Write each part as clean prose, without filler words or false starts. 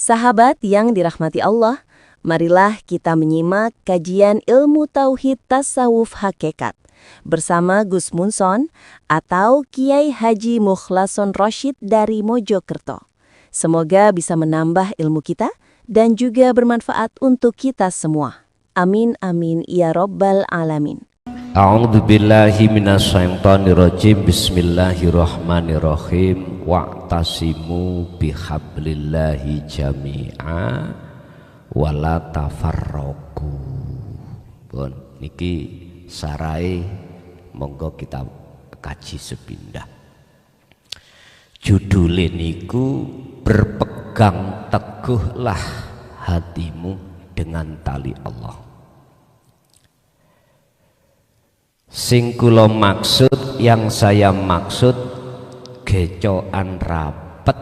Sahabat yang dirahmati Allah, marilah kita menyimak kajian ilmu tauhid tasawuf hakikat bersama Gus Munson atau Kiai Haji Mukhlason Rosyid dari Mojokerto. Semoga bisa menambah ilmu kita dan juga bermanfaat untuk kita semua. Amin amin ya rabbal alamin. A'udzu billahi minasyaitonir rajim. Bismillahirrahmanirrahim. Wa'tasimu bihablillahi jami'a wala tafarraqu. Pun niki sarai monggo kita kaji sepindah. Judule niku berpegang teguhlah hatimu dengan tali Allah. Sing kula maksud, yang saya maksud gecokan rapet,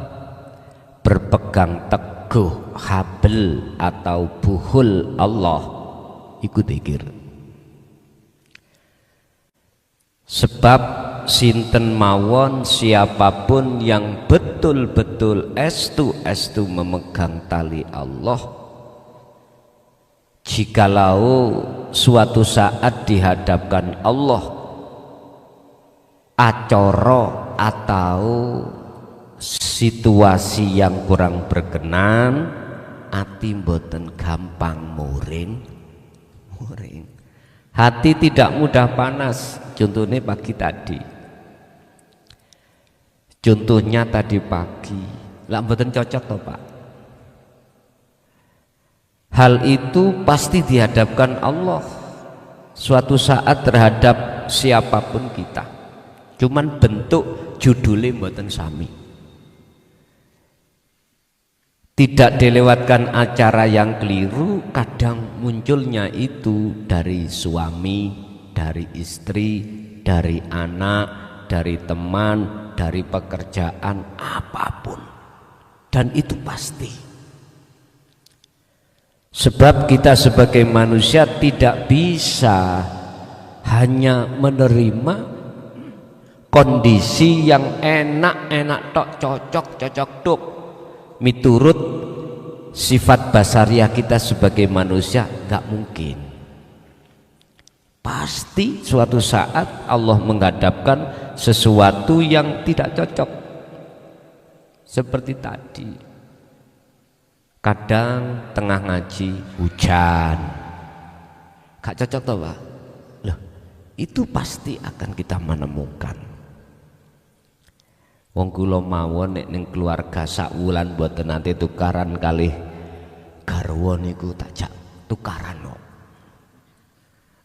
berpegang teguh habl atau buhul Allah iku dzikir. Sebab sinten mawon siapapun yang betul-betul estu memegang tali Allah, jikalau suatu saat dihadapkan Allah acara atau situasi yang kurang berkenan, ati mboten gampang muring. Hati tidak mudah panas. Contohnya pagi tadi, contohnya tadi pagi lah mboten cocok toh Pak. Hal itu pasti dihadapkan Allah suatu saat terhadap siapapun kita. Cuman bentuk judulnya mboten sami. Tidak dilewatkan acara yang keliru, kadang munculnya itu dari suami, dari istri, dari anak, dari teman, dari pekerjaan, apapun. Dan itu pasti. Sebab kita sebagai manusia tidak bisa hanya menerima kondisi yang enak-enak tok, cocok tok, miturut sifat basariah kita sebagai manusia. Gak mungkin. Pasti suatu saat Allah menghadapkan sesuatu yang tidak cocok. Seperti tadi, kadang tengah ngaji hujan, gak cocok toh Pak? Loh, itu pasti akan kita menemukan. Wong kula mawon nek ning keluarga sak wulan mboten nate tukaran kalih garwa niku takjak tukaran no.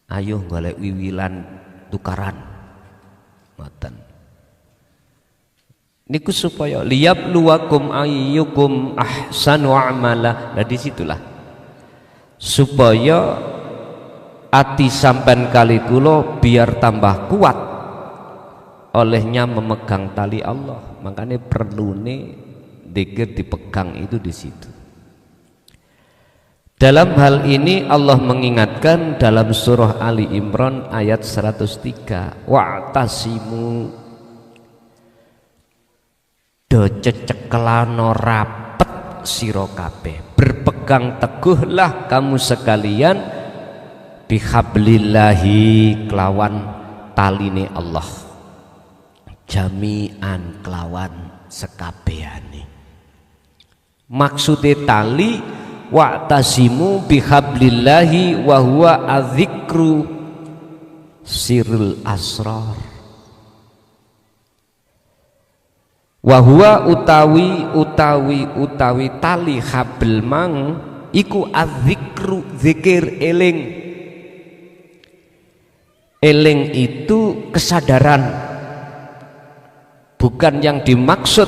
Ayo golek wiwilan tukaran. Ngoten. Niku supaya liyabluwakum ayyukum ahsanu amala. Nah disitulah supaya ati sampean kali kula biar tambah kuat olehnya memegang tali Allah. Makanya perlu nih dzikir dipegang itu di situ. Dalam hal ini Allah mengingatkan dalam surah Ali Imran ayat 103, wa'tasimu do cecekelano rapet sira kabeh, berpegang teguhlah kamu sekalian bihablillahi kelawan taline Allah, jami'an kelawan sekabehane. Maksude tali wa'tasimu bihablillahi wa huwa adzikru sirrul asrar. Wa huwa utawi tali habl mang iku adzikru zikir eling. Eling itu kesadaran. Bukan yang dimaksud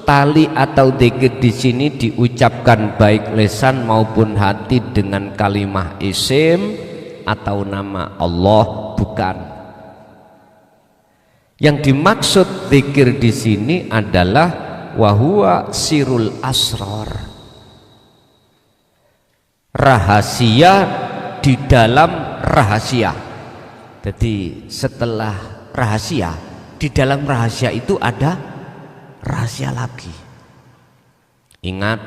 tali atau dzikir di sini diucapkan baik lisan maupun hati dengan kalimah isim atau nama Allah, bukan. Yang dimaksud dzikir di sini adalah wahwa sirul asrar, rahasia di dalam rahasia. Jadi setelah rahasia, di dalam rahasia itu ada rahasia lagi. Ingat,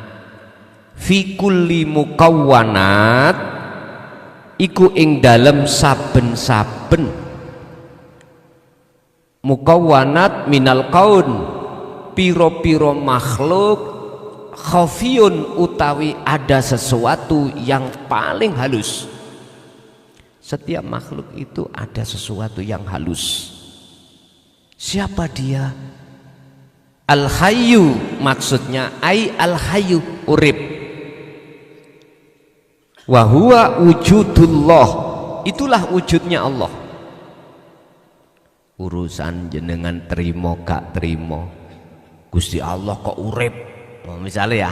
fi kulli mukawwanat iku ing dalem saben-saben mukawwanat minal kaun piro-piro makhluk khafiyun utawi ada sesuatu yang paling halus. Setiap makhluk itu ada sesuatu yang halus. Siapa dia? Al-Hayyu, maksudnya ai al-Hayyu, urip. Wa huwa wujudullah, itulah wujudnya Allah. Urusan jenengan terima gak terima, Gusti Allah kok urip, misalnya ya,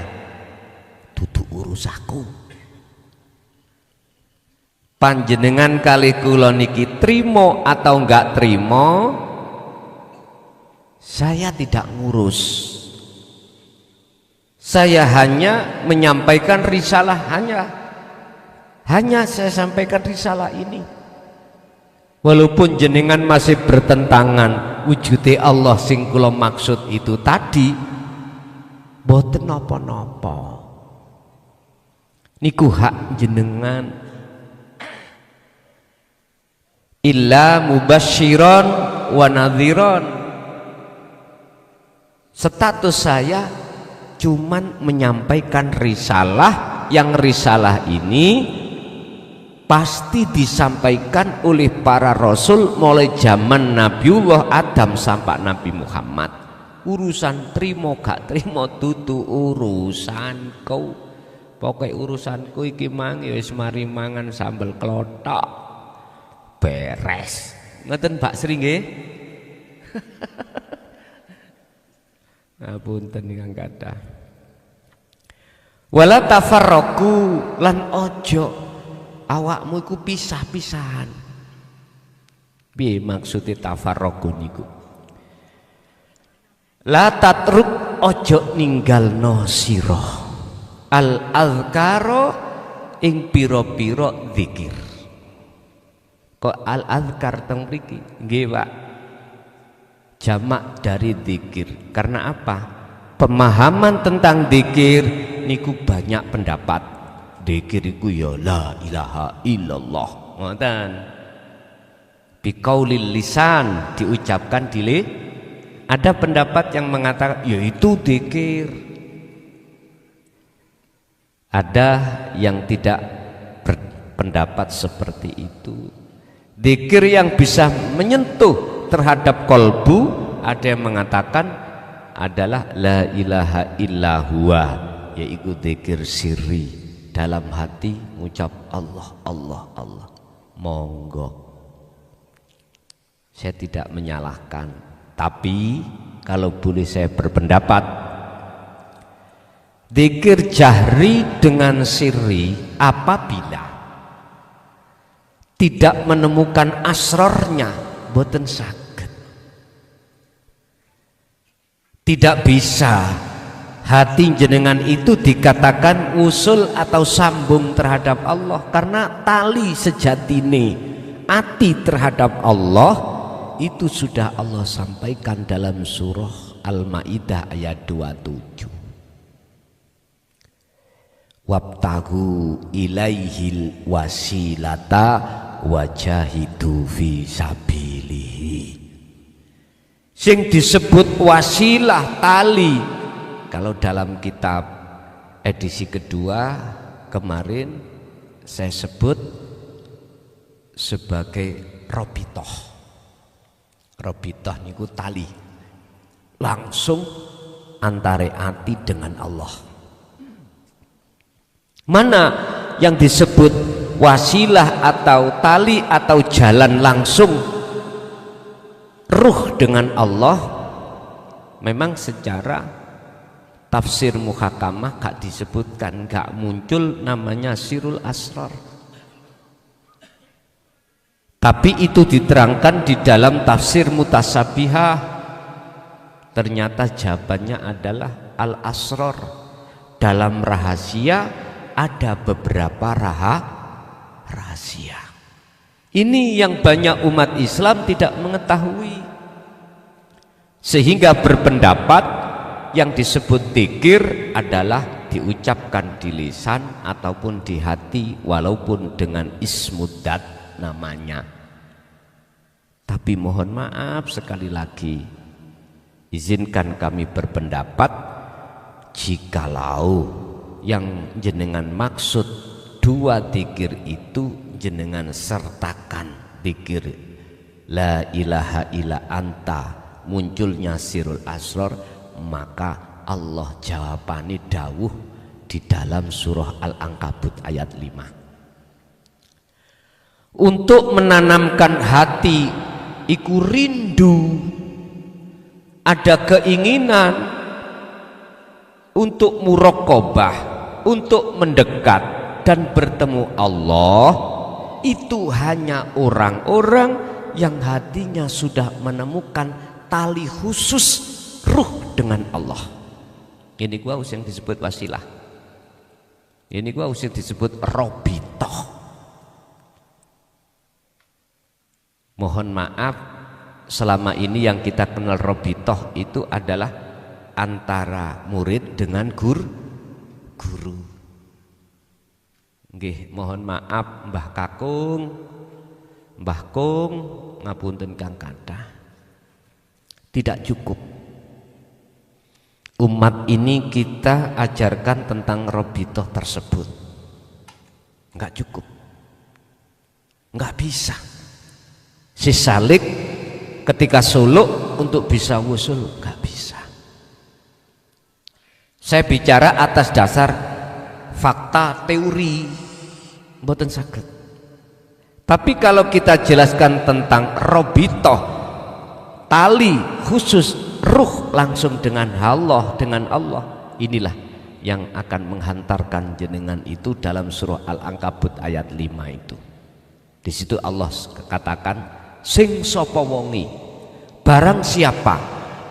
dudu urusaku. Panjenengan kali kula niki trimo atau enggak trimo, saya tidak ngurus. Saya hanya menyampaikan risalah, hanya saya sampaikan risalah ini. Walaupun jenengan masih bertentangan wujude Allah sing kula maksud itu tadi, boten napa-napa. Niku hak jenengan. Illa mubasyiron wa nadhiron. Status saya cuman menyampaikan risalah, yang risalah ini pasti disampaikan oleh para rasul mulai zaman Nabiullah Adam sampai Nabi Muhammad. Urusan trimo gak trimo dudu urusanku. Pokoknya urusanku iki mang ya wis mari mangan sambel klothok. Beres. Ngeten Pak Sri nggih? Ngapunten ingkang kathah. Wala tafarraqu, lan ojo awakmu iku pisah-pisahan. Piye maksude tafarraqu niku? La tatruk, ojo ninggalno sira al azkara ing pira-pira zikir. Kok al-azkar teng mriki? Nggih, Pak. Jamak dari zikir. Karena apa? Pemahaman tentang zikir niku banyak pendapat. Zikir iku ya la ilaha illallah. Ngoten. Biqaulil lisan, diucapkan ada pendapat yang mengatakan yaitu zikir. Ada yang tidak berpendapat seperti itu. Zikir yang bisa menyentuh terhadap kolbu, ada yang mengatakan adalah la ilaha illa huwa, yaitu zikir sirri, dalam hati mengucap Allah Allah Allah. Monggo, saya tidak menyalahkan, tapi kalau boleh saya berpendapat, zikir jahri dengan sirri apabila tidak menemukan asrornya, boten saged. Tidak bisa hati jenengan itu dikatakan usul atau sambung terhadap Allah, karena tali sejatine hati terhadap Allah itu sudah Allah sampaikan dalam surah Al-Maidah ayat 27. Wabtagu ilaihil wasilata wajahidu fi sabilihi. Sing disebut wasilah tali, kalau dalam kitab edisi kedua kemarin saya sebut sebagai robitoh. Robitoh niku tali langsung antara hati dengan Allah. Mana yang disebut wasilah atau tali atau jalan langsung ruh dengan Allah, memang secara tafsir muhakamah gak disebutkan, gak muncul namanya sirul asrar. Tapi itu diterangkan di dalam tafsir mutasabihah. Ternyata jawabannya adalah al asrar. Dalam rahasia ada beberapa rahasia. Ini yang banyak umat Islam tidak mengetahui, sehingga berpendapat yang disebut zikir adalah diucapkan di lisan ataupun di hati, walaupun dengan ismudat namanya. Tapi mohon maaf sekali lagi, izinkan kami berpendapat, jikalau yang jenengan maksud dua dzikir itu jenengan sertakan dzikir la ilaha illa anta, munculnya sirul asror, maka Allah jawabani dawuh di dalam surah Al-Ankabut ayat 5. Untuk menanamkan hati iku rindu, ada keinginan untuk muraqabah, untuk mendekat dan bertemu Allah, itu hanya orang-orang yang hatinya sudah menemukan tali khusus ruh dengan Allah. Ini gua yang disebut wasilah. Ini gua yang disebut robitoh. Mohon maaf, selama ini yang kita kenal robitoh itu adalah antara murid dengan guru. Nggih, mohon maaf Mbah Kakung, Mbah Kung, ngapunten Kang Kathah. Tidak cukup. Umat ini kita ajarkan tentang robitoh tersebut, nggak cukup, nggak bisa. Si salik ketika suluk untuk bisa wusul nggak bisa. Saya bicara atas dasar fakta teori, mboten saged. Tapi kalau kita jelaskan tentang robitoh, tali khusus ruh langsung dengan Allah, inilah yang akan menghantarkan jenengan itu dalam surah Al-Ankabut ayat 5 itu. Di situ Allah katakan, sing sapa wongi, barang siapa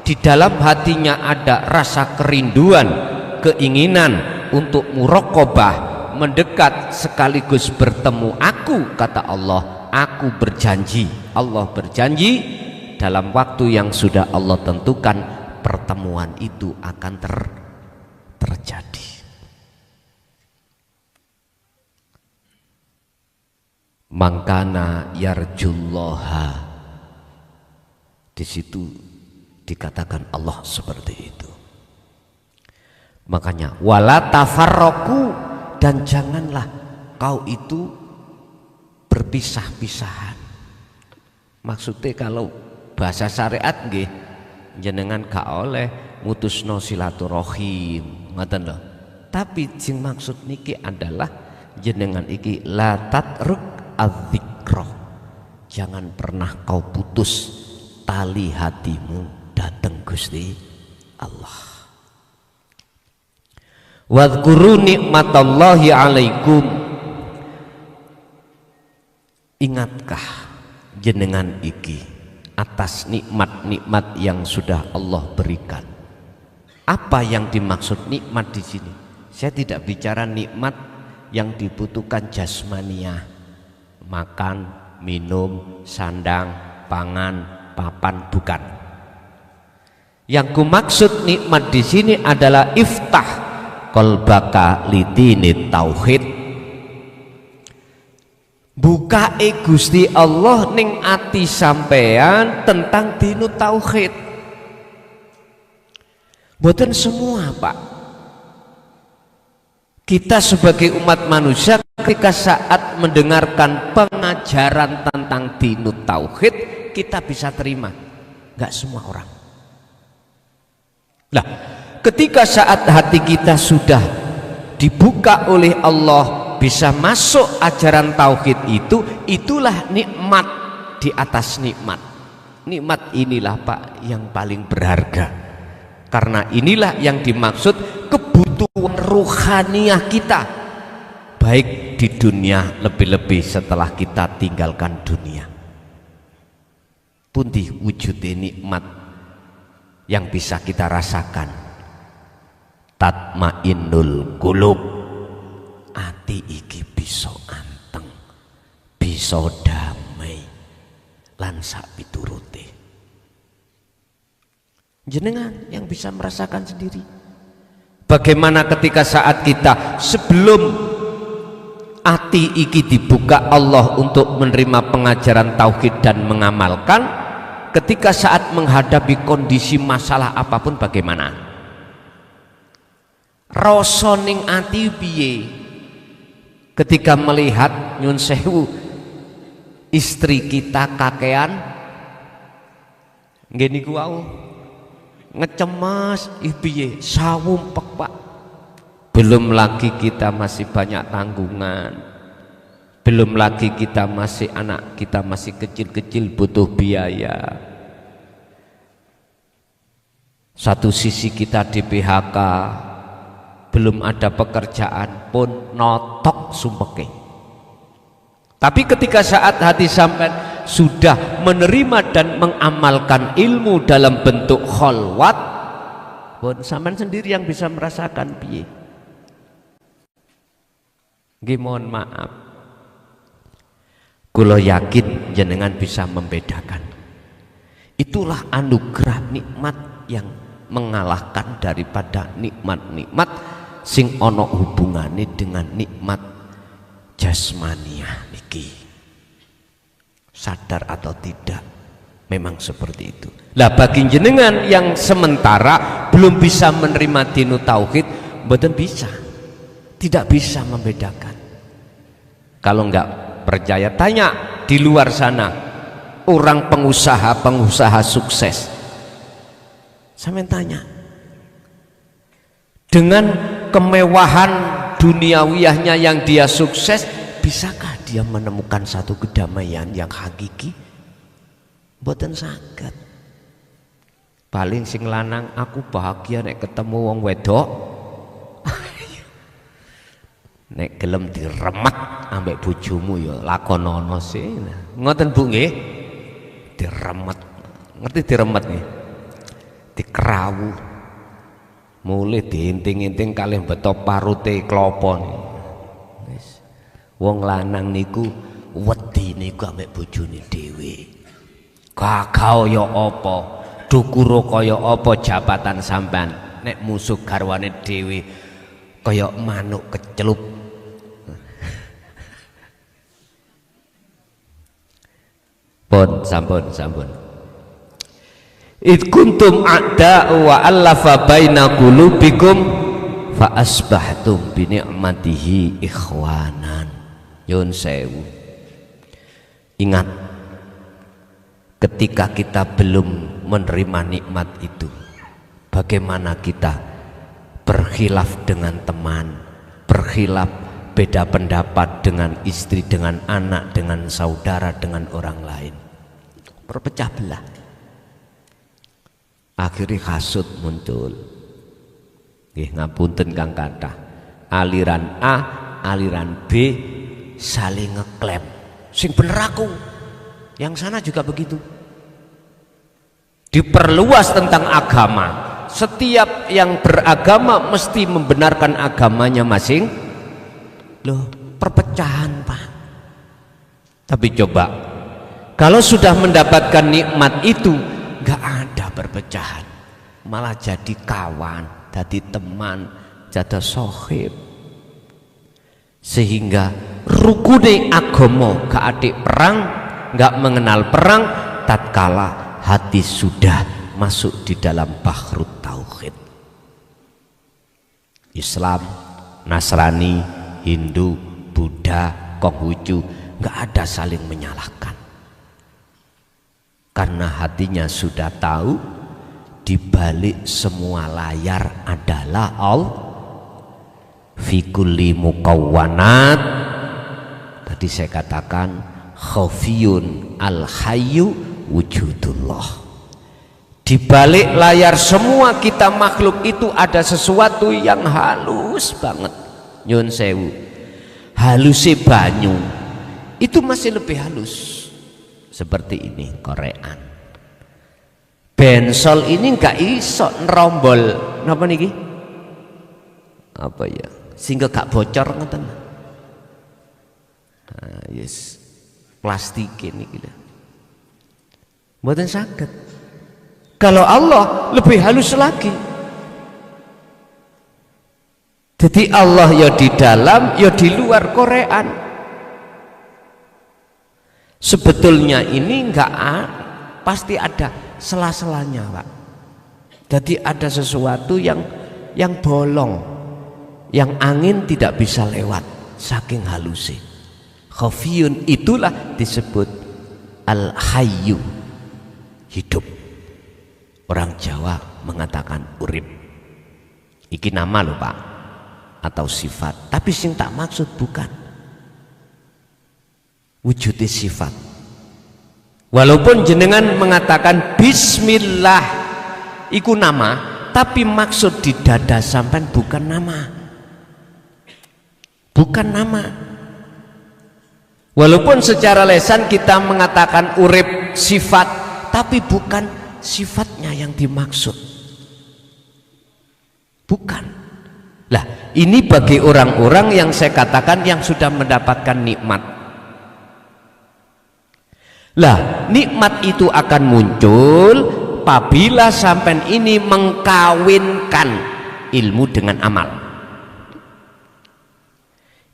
di dalam hatinya ada rasa kerinduan, keinginan untuk muraqabah, mendekat sekaligus bertemu aku, kata Allah, aku berjanji, Allah berjanji dalam waktu yang sudah Allah tentukan, pertemuan itu akan terjadi. Mangkana yarjullaha, di situ dikatakan Allah seperti itu. Makanya wala tafarraqu, dan janganlah kau itu berpisah-pisahan. Maksudnya kalau bahasa syariat nggih, jenengan gak oleh mutusno silaturahim, ngoten lho. Tapi sing maksud niki adalah jenengan iki la tatruk adzikra, jangan pernah kau putus tali hatimu dateng Gusti Allah. Wadhkuru nikmatallahi alaikum, ingatkah jenengan iki atas nikmat-nikmat yang sudah Allah berikan. Apa yang dimaksud nikmat di sini? Saya tidak bicara nikmat yang dibutuhkan jasmaniah, makan, minum, sandang, pangan, papan, bukan. Yang kumaksud nikmat di sini adalah iftah qalbaka lidinit tauhid. Buka Gusti Allah ning ati sampean tentang dinu tauhid. Mboten semua, Pak. Kita sebagai umat manusia ketika saat mendengarkan pengajaran tentang dinu tauhid, kita bisa terima. Enggak semua orang. Nah, ketika saat hati kita sudah dibuka oleh Allah, bisa masuk ajaran tauhid itu, itulah nikmat di atas nikmat. Nikmat inilah, Pak, yang paling berharga, karena inilah yang dimaksud kebutuhan ruhaniah kita, baik di dunia, lebih-lebih setelah kita tinggalkan dunia. Pundi wujudnya nikmat yang bisa kita rasakan? Tatmainnul qulub, ati iki bisa anteng, bisa damai lan sak piturute. Jenengan yang bisa merasakan sendiri. Bagaimana ketika saat kita sebelum ati iki dibuka Allah untuk menerima pengajaran tauhid dan mengamalkan, ketika saat menghadapi kondisi masalah apapun bagaimana? Rasa ning ati piye? Ketika melihat nyun sewu istri kita kakean nggih niku wau ngecemas piye sawumpek Pak. Belum lagi kita masih banyak tanggungan, belum lagi kita masih anak kita masih kecil-kecil butuh biaya. Satu sisi kita di PHK, belum ada pekerjaan pun notok sumpeke. Tapi ketika saat hati sampai sudah menerima dan mengamalkan ilmu dalam bentuk kholwat, pun sampean sendiri yang bisa merasakan piye. Nggih mohon maaf, kula yakin jenengan bisa membedakan. Itulah anugerah nikmat yang mengalahkan daripada nikmat-nikmat sing ana hubungane dengan nikmat jasmaniah niki. Sadar atau tidak, memang seperti itu. Lah bagi jenengan yang sementara belum bisa menerima dinu tauhid, mboten bisa, tidak bisa membedakan. Kalau enggak percaya, tanya di luar sana orang pengusaha sukses, sampean tanya, dengan kemewahan duniawiyahnya yang dia sukses, bisakah dia menemukan satu kedamaian yang hakiki? Mboten saged. Paling sing lanang, aku bahagia nek ketemu wong wedok, nek gelem diremet ambek bojomu ya lakonono sih. Ngoten Bu nggih? Diremet. Ngerti diremet nggih? Dikerawu. Mulih diinting-inting kalih beto parute klapa niku. Wis. Wong lanang niku wedi niku ambek bojone dhewe. Kakao ya apa? Dukuro kaya apa jabatan sampean? Nek musuh garwane dhewe kaya manuk kecelup. Sampun. Id kuntum a'da wa allafa baina qulubikum fa asbahtum bi ni'matihi ikhwanan. Nyun sewu. Ingat, ketika kita belum menerima nikmat itu, bagaimana kita berkhilaf dengan teman, berkhilaf beda pendapat dengan istri, dengan anak, dengan saudara, dengan orang lain, berpecah belah. Akhirnya hasud muncul. Ngapunten kang kathah, aliran A, aliran B saling ngeklaim, sing bener aku, yang sana juga begitu. Diperluas tentang agama, setiap yang beragama mesti membenarkan agamanya masing. Loh, perpecahan Pak. Tapi coba, kalau sudah mendapatkan nikmat itu, gak ada perpecahan, malah jadi kawan, jadi teman, jadi sohib. Sehingga rukune agama gak adik perang, gak mengenal perang, tatkala hati sudah masuk di dalam bahrut tauhid. Islam, Nasrani, Hindu, Buddha, Konghucu, gak ada saling menyalahkan, karena hatinya sudah tahu di balik semua layar adalah Allah. Fi kulli mukawwanat, tadi saya katakan khafiyun al hayyu wujudullah. Di balik layar semua kita makhluk itu ada sesuatu yang halus banget. Nyun sewu, halusnya banyu itu masih lebih halus. Seperti ini korean. Bensol ini nggak iso nerombol napa niki? Apa ya? Sehingga gak bocor ngoten. Nah, yes. Plastik ini gitu. Mboten saged. Kalau Allah lebih halus lagi. Jadi Allah ya di dalam ya di luar korean. Sebetulnya ini pasti ada sela-selanya, Pak. Jadi ada sesuatu yang bolong, yang angin tidak bisa lewat saking halusnya. Khafiyun, itulah disebut al-hayyu, hidup. Orang Jawa mengatakan urip. Iki nama lho Pak, atau sifat. Tapi sing tak maksud bukan wujudnya sifat. Walaupun jenengan mengatakan bismillah iku nama, tapi maksud di dada sampean bukan nama. Bukan nama. Walaupun secara lesan kita mengatakan urip sifat, tapi bukan sifatnya yang dimaksud. Bukan. Lah, ini bagi orang-orang yang saya katakan yang sudah mendapatkan nikmat. Lah, nikmat itu akan muncul apabila sampean ini mengkawinkan ilmu dengan amal.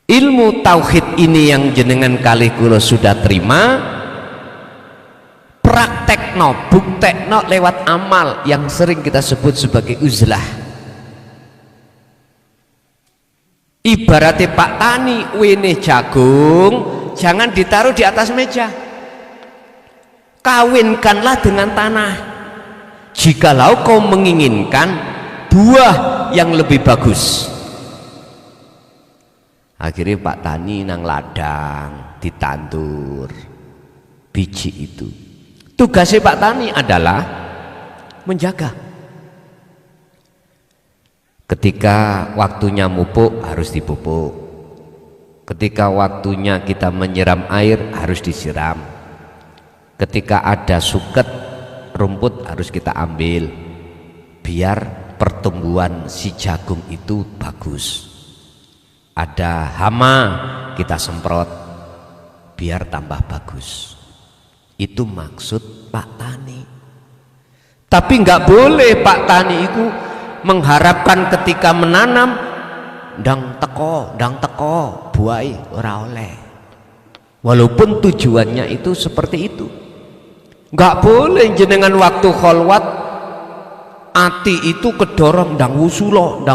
Ilmu tauhid ini yang jenengan kali kula sudah terima, praktekno, buktekno lewat amal yang sering kita sebut sebagai uzlah. Ibaratnya Pak Tani, wene jagung jangan ditaruh di atas meja, kawinkanlah dengan tanah. Jikalau kau menginginkan buah yang lebih bagus. Akhirnya Pak Tani nang ladang ditandur biji itu. Tugasnya Pak Tani adalah menjaga. Ketika waktunya mupuk harus dipupuk. Ketika waktunya kita menyiram air harus disiram. Ketika ada suket rumput harus kita ambil biar pertumbuhan si jagung itu bagus. Ada hama kita semprot biar tambah bagus. Itu maksud Pak Tani. Tapi nggak boleh Pak Tani itu mengharapkan ketika menanam ndang teko buai ora oleh. Walaupun tujuannya itu seperti itu. Nggak boleh jenengan waktu kholwat ati itu kedorong ndang wusulo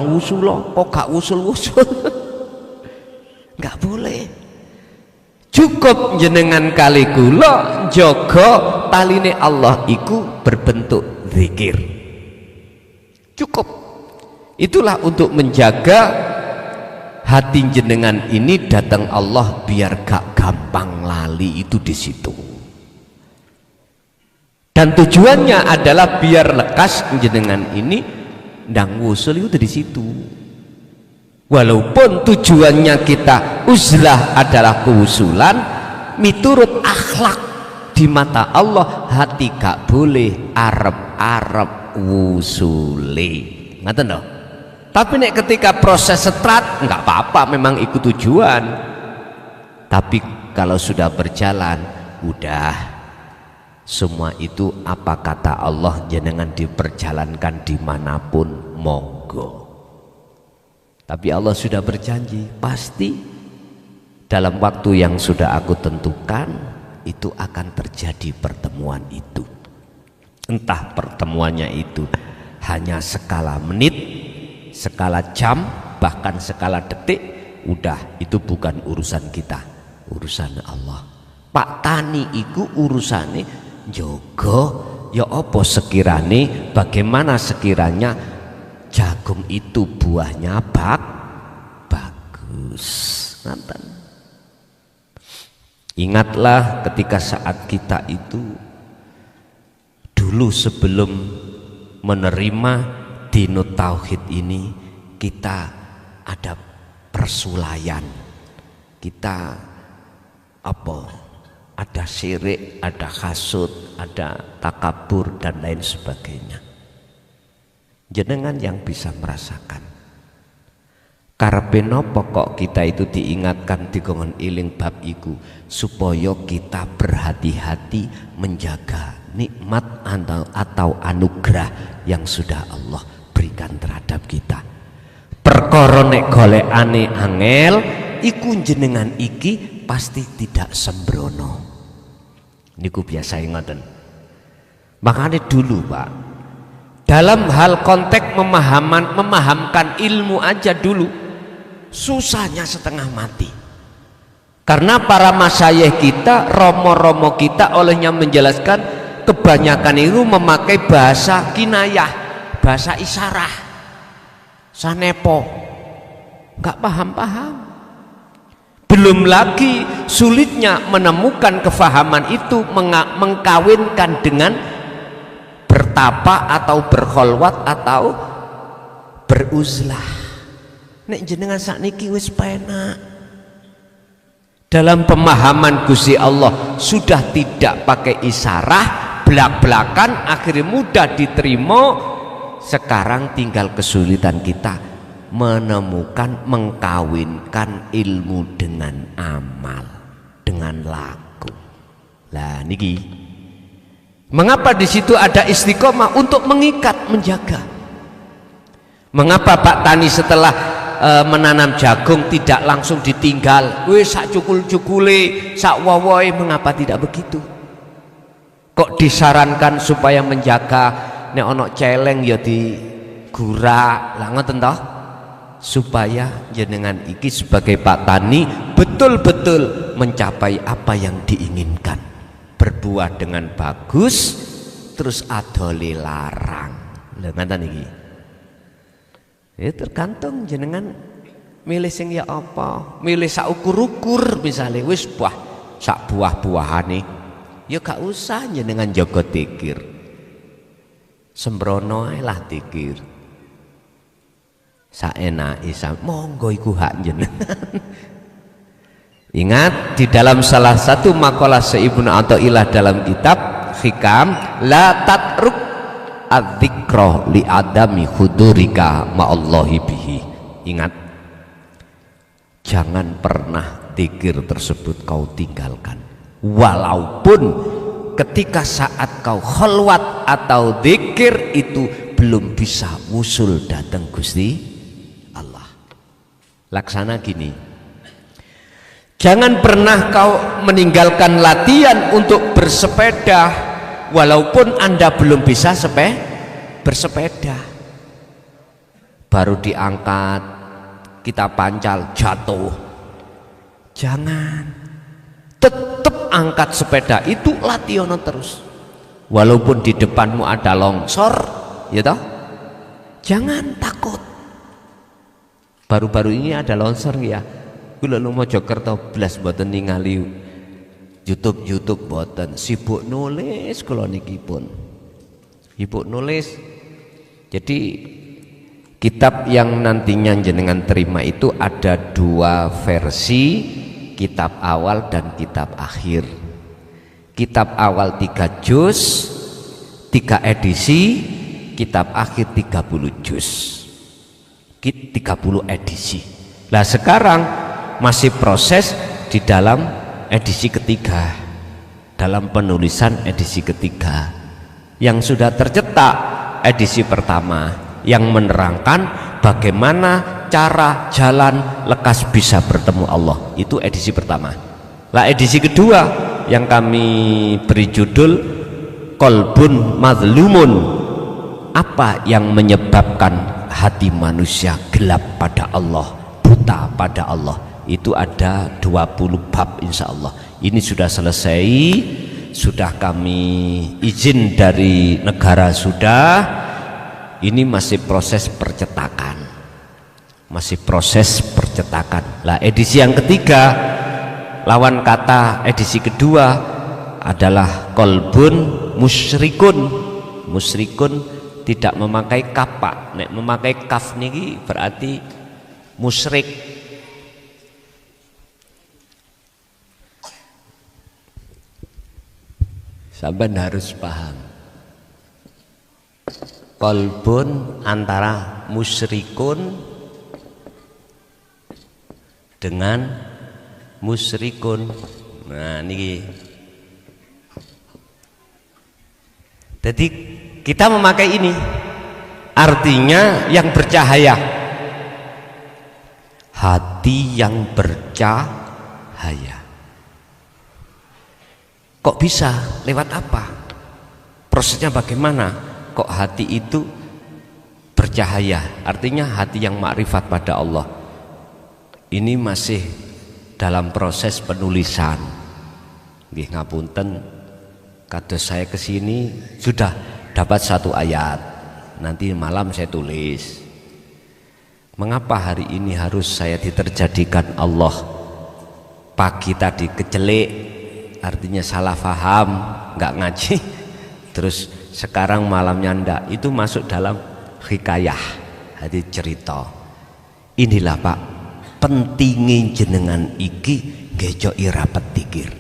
kok gak wusul-wusul. Nggak boleh. Cukup jenengan kali kula jaga taline Allah iku berbentuk zikir. Cukup. Itulah untuk menjaga hati jenengan ini datang Allah biar gak gampang lali itu di situ. Dan tujuannya adalah biar lekas jenengan ini ndang wusul itu di situ. Walaupun tujuannya kita uzlah adalah kewusulan, miturut akhlak di mata Allah hati gak boleh arep-arep wusuli. Ngaten lho. Tapi nek ketika proses setrat nggak apa-apa, memang ikut tujuan. Tapi kalau sudah berjalan, udah semua itu apa kata Allah jenengan diperjalankan dimanapun monggo. Tapi Allah sudah berjanji pasti dalam waktu yang sudah aku tentukan itu akan terjadi pertemuan itu. Entah pertemuannya itu hanya skala menit, skala jam, bahkan skala detik, udah itu bukan urusan kita, urusan Allah. Pak Tani iku urusane jogo ya apa sekirane, bagaimana sekiranya jagung itu buahnya bagus. Nanten. Ingatlah ketika saat kita itu dulu sebelum menerima dinut tauhid ini, kita ada persulayan, kita apa? Ada syirik, ada hasud, ada takabur dan lain sebagainya. Jenengan yang bisa merasakan. Karepe napa kok kita itu diingatkan dikongkon iling bab iku supaya kita berhati-hati menjaga nikmat atau anugerah yang sudah Allah berikan terhadap kita. perkara nek golekane angel iku jenengan iki pasti tidak sembrono. Niku biasa ngoten. Makanya dulu Pak, dalam hal konteks memahamkan ilmu aja dulu susahnya setengah mati. Karena para masyayikh kita, romo-romo kita olehnya menjelaskan kebanyakan itu memakai bahasa kinayah, bahasa isyarah, sanepo, nggak paham-paham. Belum lagi sulitnya menemukan kefahaman itu mengkawinkan dengan bertapa atau berkholwat atau beruzlah. Nek jenengan sakniki wis penak. Dalam pemahaman Gusti Allah sudah tidak pakai isyarah, belak-belakan, akhirnya mudah diterima. Sekarang tinggal kesulitan kita menemukan, mengkawinkan ilmu dengan amal, dengan laku. Lah niki, mengapa di situ ada istiqomah untuk mengikat, menjaga? Mengapa Pak Tani setelah menanam jagung tidak langsung ditinggal, wis sak cukul-cukule, sak wawoi, mengapa tidak begitu? Kok disarankan supaya menjaga nek ono celeng ya digurak, lah ngoten toh? Supaya jenengan iki sebagai Pak Tani betul-betul mencapai apa yang diinginkan, berbuah dengan bagus terus adole larang. Lha ngoten iki. Ya tergantung jenengan milih sing ya apa, milih sak ukur-ukur misalnya wis sak buah-buahane ya gak usah jenengan jaga tikir, sembrono ae lah tikir saenake monggo iku hak jenengan. Ingat di dalam salah satu makalah Ibnu Athaillah dalam kitab Hikam, la tatruk adzikra li adami hudurika ma'allahi bihi. Ingat, jangan pernah zikir tersebut kau tinggalkan, walaupun ketika saat kau khalwat atau zikir itu belum bisa wusul datang Gusti Allah. Laksana gini, jangan pernah kau meninggalkan latihan untuk bersepeda walaupun Anda belum bisa bersepeda. Baru diangkat, kita pancal, jatuh. Jangan, tetap angkat sepeda itu latihan terus. Walaupun di depanmu ada longsor, ya toh? Jangan takut. Baru-baru ini ada longsor ya. Kula lu Mojokerto blas mboten ningali YouTube boten, sibuk nulis kula niki pun. Sibuk nulis. Jadi kitab yang nantinya jenengan terima itu ada dua versi, kitab awal dan kitab akhir. Kitab awal 3 juz, 3 edisi, kitab akhir 30 juz. 30 edisi. Nah, sekarang masih proses di dalam edisi ketiga, dalam penulisan edisi ketiga. Yang sudah tercetak edisi pertama yang menerangkan bagaimana cara jalan lekas bisa bertemu Allah, itu edisi pertama. Lah edisi kedua yang kami beri judul Qalbun Mazlumun, apa yang menyebabkan hati manusia gelap pada Allah, buta pada Allah. Itu ada 20 bab insya Allah. Ini sudah selesai, sudah kami izin dari negara sudah. Ini masih proses percetakan, masih proses percetakan. Lah edisi yang ketiga, lawan kata edisi kedua adalah Qalbun Musyrikun. Musyrikun tidak memakai kaf Pak. Nek memakai kaf niki berarti musyrik. Saban harus paham. Qalbun antara musyrikun dengan musyrikun. Nah niki. Jadi kita memakai ini artinya yang bercahaya. hati yang bercahaya. Kok bisa? Lewat apa? Prosesnya bagaimana? Kok hati itu bercahaya? Artinya hati yang makrifat pada Allah. Ini masih dalam proses penulisan. Nggih ngapunten, kados saya kesini sudah dapat satu ayat. Nanti malam saya tulis. Mengapa hari ini harus saya diterjadikan Allah? Pagi tadi kecelik, artinya salah faham, nggak ngaji. Terus sekarang malamnya ndak. Itu masuk dalam hikayah, hadi cerita. Inilah Pak, pentingin jenengan iki gejo ira petikir.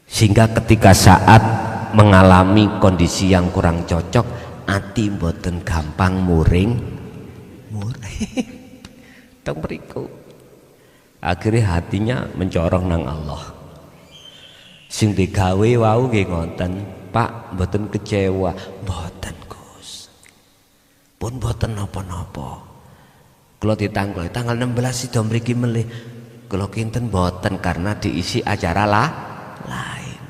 Sehingga ketika saat mengalami kondisi yang kurang cocok, ati mboten gampang muring. Tong mriku akhirnya hatinya mencorong nang Allah. Sing digawe wau nggih ngoten, Pak, mboten kecewa, mboten Gus. Pun mboten napa-napa. Kula ditanggal tanggal 16 sida mriki melih. Kula kinten mboten karena diisi acara lain.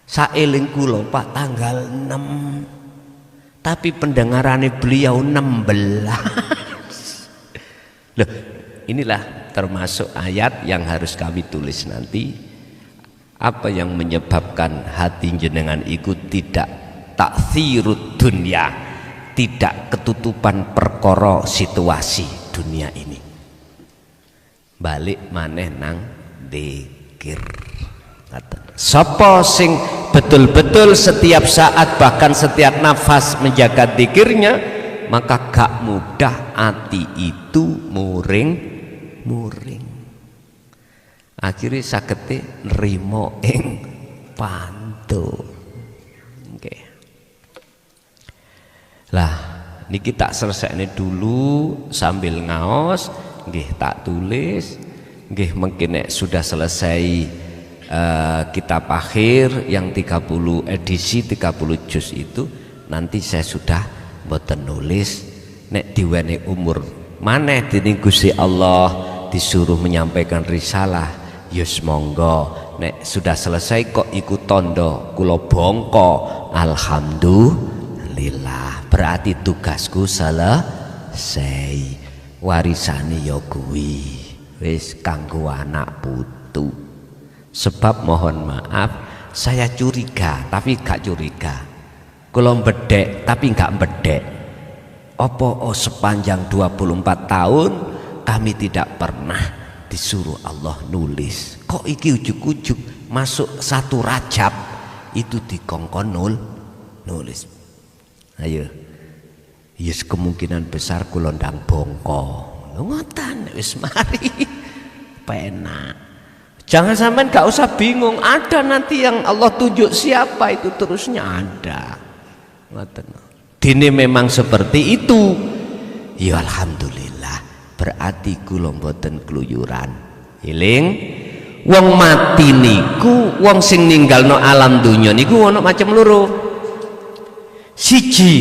Saeling kula Pak tanggal 6. Tapi pendengarannya beliau 16. Loh, inilah termasuk ayat yang harus kami tulis nanti. Apa yang menyebabkan hati jenengan ikut tidak taksirud dunia, tidak ketutupan perkara situasi dunia ini. Balik maneh nang dzikir. Sapa sing betul-betul setiap saat bahkan setiap nafas menjaga dzikirnya, maka gak mudah hati itu muring. Akhirnya sagete nrimo ing pantun. Nggih. Lah niki tak selesainya dulu sambil ngaos, nggih tak tulis, nggih mungkin sudah selesai kitab akhir yang 30 edisi 30 juz itu nanti saya sudah mboten nulis. Nek diwene umur maneh dening Gusti Allah disuruh menyampaikan risalah, yus monggo. Nek sudah selesai kok ikut tondo kula bongko, alhamdulillah, berarti tugasku selesai. Warisane ya kuwi wis kanggo anak putu. Sebab mohon maaf saya curiga tapi gak curiga, kula bedek tapi gak bedek. Apa sepanjang 24 tahun kami tidak pernah disuruh Allah nulis. Kok iki ujuk-ujuk masuk 1 Rajab itu dikongkon nulis. Ayo, yes kemungkinan besar kula ndang bongko. Ngoten wis mari penak. Jangan sampai gak usah bingung, ada nanti yang Allah tunjuk siapa itu terusnya ada. Ngoten. Dene memang seperti itu. Ya alhamdulillah, berarti kula mboten kluyuran. Eling, wong mati niku, wong sing ninggalno alam dunya niku ana macam loro. Siji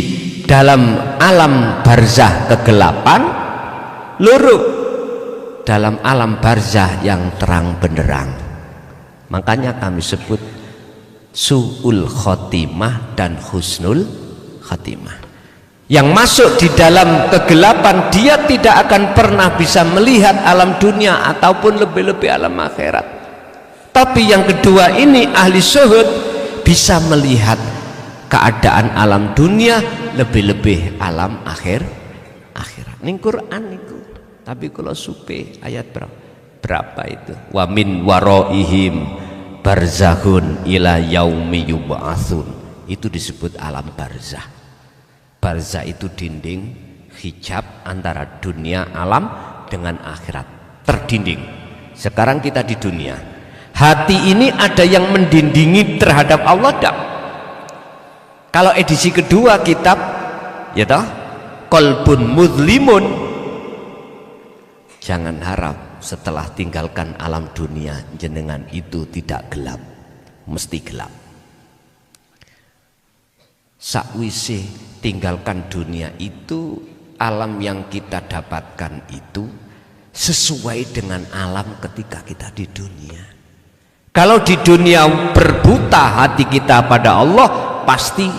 dalam alam barzah kegelapan, loro dalam alam barzah yang terang benderang. Makanya kami sebut su'ul khotimah dan husnul khotimah. Yang masuk di dalam kegelapan, dia tidak akan pernah bisa melihat alam dunia ataupun lebih-lebih alam akhirat. Tapi yang kedua ini ahli syuhud bisa melihat keadaan alam dunia lebih-lebih alam akhirat. Ning Quran niku. Tapi kalau supe ayat berapa itu? Wa min waraihim barzakhun ila yaumi yub'atsun. Itu disebut alam barzah. Barzah itu dinding hijab antara dunia alam dengan akhirat, terdinding. Sekarang kita di dunia. Hati ini ada yang mendindingi terhadap Allah tak? Kalau edisi kedua kitab ya toh, Qalbun Mudlimun, jangan harap setelah tinggalkan alam dunia jenengan itu tidak gelap, mesti gelap. Sakwise tinggalkan dunia itu, alam yang kita dapatkan itu sesuai dengan alam ketika kita di dunia. Kalau di dunia berbuta hati kita pada Allah, pasti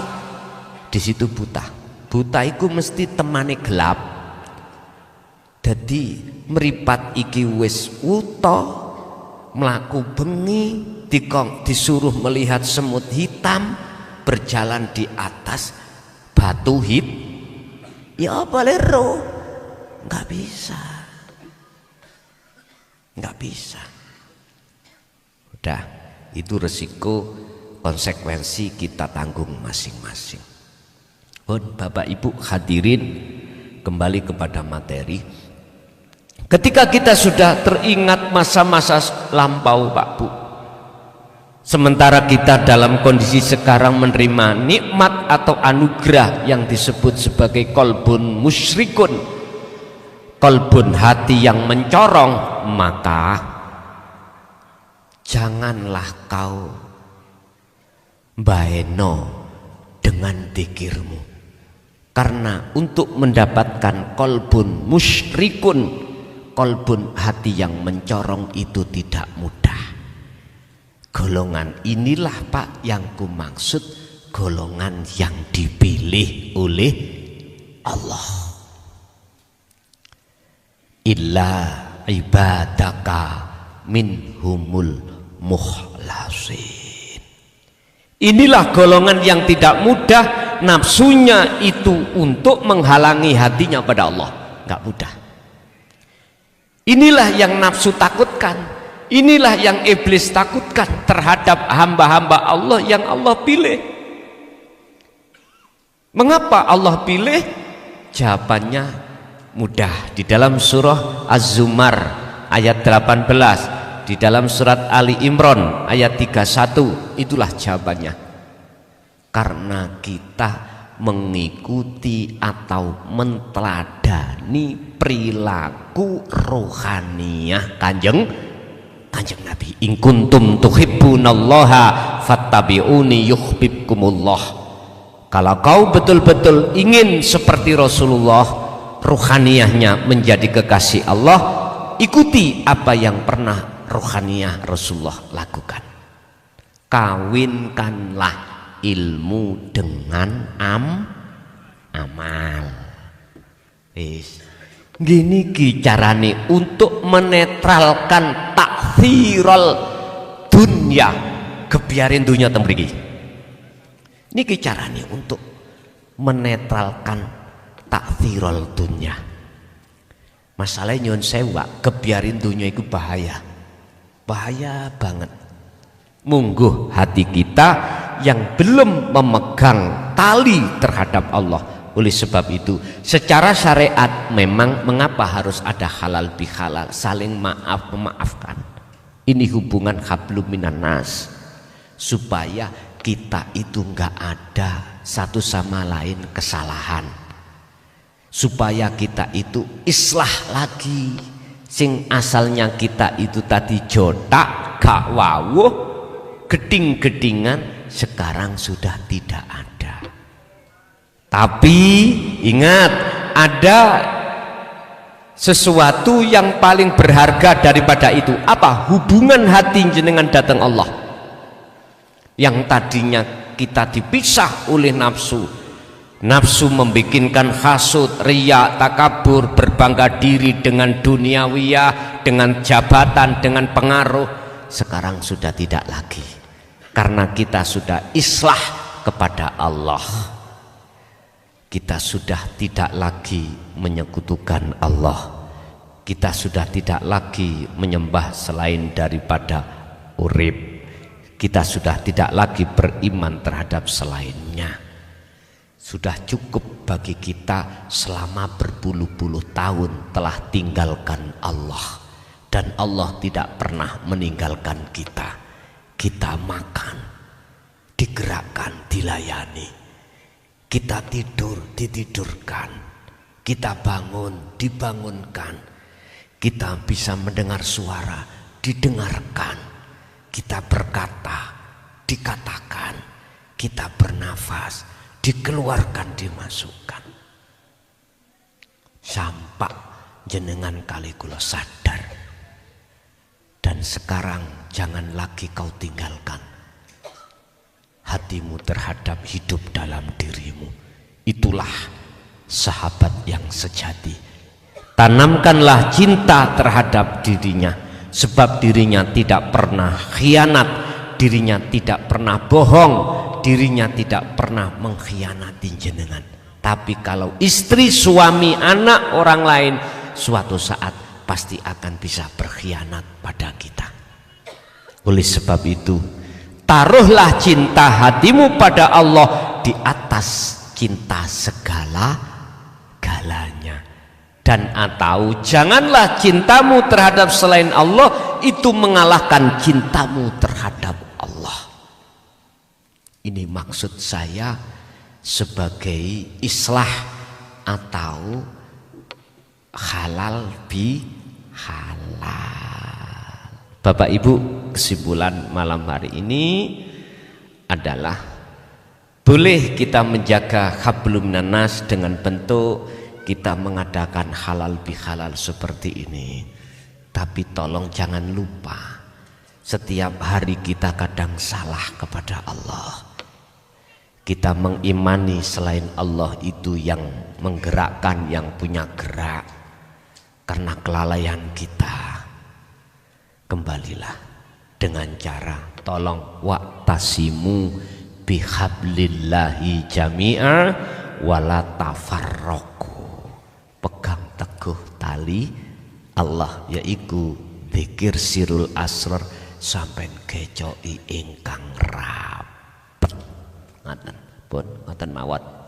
di situ buta. Buta itu mesti temane gelap. Jadi meripat iki wis wuta, mlaku bengi, disuruh melihat semut hitam berjalan di atas batu ya boleh roh, nggak bisa. Udah, itu resiko, konsekuensi kita tanggung masing-masing. Bapak Ibu hadirin, kembali kepada materi. Ketika kita sudah teringat masa-masa lampau Pak Bu, sementara kita dalam kondisi sekarang menerima nikmat atau anugerah yang disebut sebagai kolbun musyrikun, kolbun hati yang mencorong, maka janganlah kau baeno dengan dzikirmu, karena untuk mendapatkan kolbun musyrikun, kolbun hati yang mencorong itu tidak mudah. Golongan inilah Pak yang kumaksud golongan yang dipilih oleh Allah. Illa ibadaka minhumul mukhlasin. Inilah golongan yang tidak mudah, nafsunya itu untuk menghalangi hatinya pada Allah, nggak mudah. Inilah yang nafsu takutkan, inilah yang iblis takutkan terhadap hamba-hamba Allah yang Allah pilih. Mengapa Allah pilih? Jawabannya mudah, di dalam surah Az-Zumar ayat 18, di dalam surat Ali Imran ayat 31, itulah jawabannya. Karena kita mengikuti atau menteladani perilaku rohaniyah kanjeng Nabi. In kuntum tuhibbunallaha fattabi'uni yuhibbukumullah. Kalau kau betul-betul ingin seperti Rasulullah, rohaniyahnya menjadi kekasih Allah, ikuti apa yang pernah rohaniyah Rasulullah lakukan. Kawinkanlah ilmu dengan amal. Gini carane untuk menetralkan takfirul dunya, kebiarin dunia tembriki. Niki carane untuk menetralkan takfirul dunya. Masalahnya nyon sewa, kebiarin dunia itu bahaya banget. Mungguh hati kita yang belum memegang tali terhadap Allah. Oleh sebab itu, secara syariat memang mengapa harus ada halal bihalal, saling memaafkan. Ini hubungan hablum minan nas, supaya kita itu nggak ada satu sama lain kesalahan, supaya kita itu islah lagi. Sing asalnya kita itu tadi jotak gak wawuh, geding-gedingan, sekarang sudah tidak ada. Tapi ingat, ada sesuatu yang paling berharga daripada itu. Apa? Hubungan hati jenengan datang Allah. Yang tadinya kita dipisah oleh nafsu. Nafsu membikinkan hasud, riya, takabur, berbangga diri dengan duniawiyah, dengan jabatan, dengan pengaruh. Sekarang sudah tidak lagi, karena kita sudah islah kepada Allah. Kita sudah tidak lagi menyekutukan Allah. Kita sudah tidak lagi menyembah selain daripada urib. Kita sudah tidak lagi beriman terhadap selainnya. Sudah cukup bagi kita selama berpuluh-puluh tahun telah tinggalkan Allah, dan Allah tidak pernah meninggalkan kita. Kita makan, digerakkan, dilayani. Kita tidur, ditidurkan. Kita bangun, dibangunkan. Kita bisa mendengar suara, didengarkan. Kita berkata, dikatakan. Kita bernafas, dikeluarkan, dimasukkan. Sampai jenengan kali kula sadar. Dan sekarang jangan lagi kau tinggalkan hatimu terhadap hidup dalam dirimu. Itulah sahabat yang sejati. Tanamkanlah cinta terhadap dirinya, sebab dirinya tidak pernah khianat, dirinya tidak pernah bohong, dirinya tidak pernah mengkhianati jenengan. Tapi kalau istri, suami, anak orang lain, suatu saat pasti akan bisa berkhianat pada kita. Oleh sebab itu, taruhlah cinta hatimu pada Allah di atas cinta segala-galanya. Dan atau janganlah cintamu terhadap selain Allah itu mengalahkan cintamu terhadap Allah. Ini maksud saya sebagai islah atau halal bi halal. Bapak Ibu, kesimpulan malam hari ini adalah boleh kita menjaga hablum minan nas dengan bentuk kita mengadakan halal bi halal seperti ini. Tapi tolong jangan lupa, setiap hari kita kadang salah kepada Allah. Kita mengimani selain Allah itu yang menggerakkan, yang punya gerak. Karena kelalaian kita, kembalilah dengan cara tolong wa'tasimu bihablillahi jami'a wala tafarraqu. Pegang teguh tali Allah, yaiku dzikir sirul asrar sampai kecoki ingkang rapet. Ngaten pun, ngaten mawat.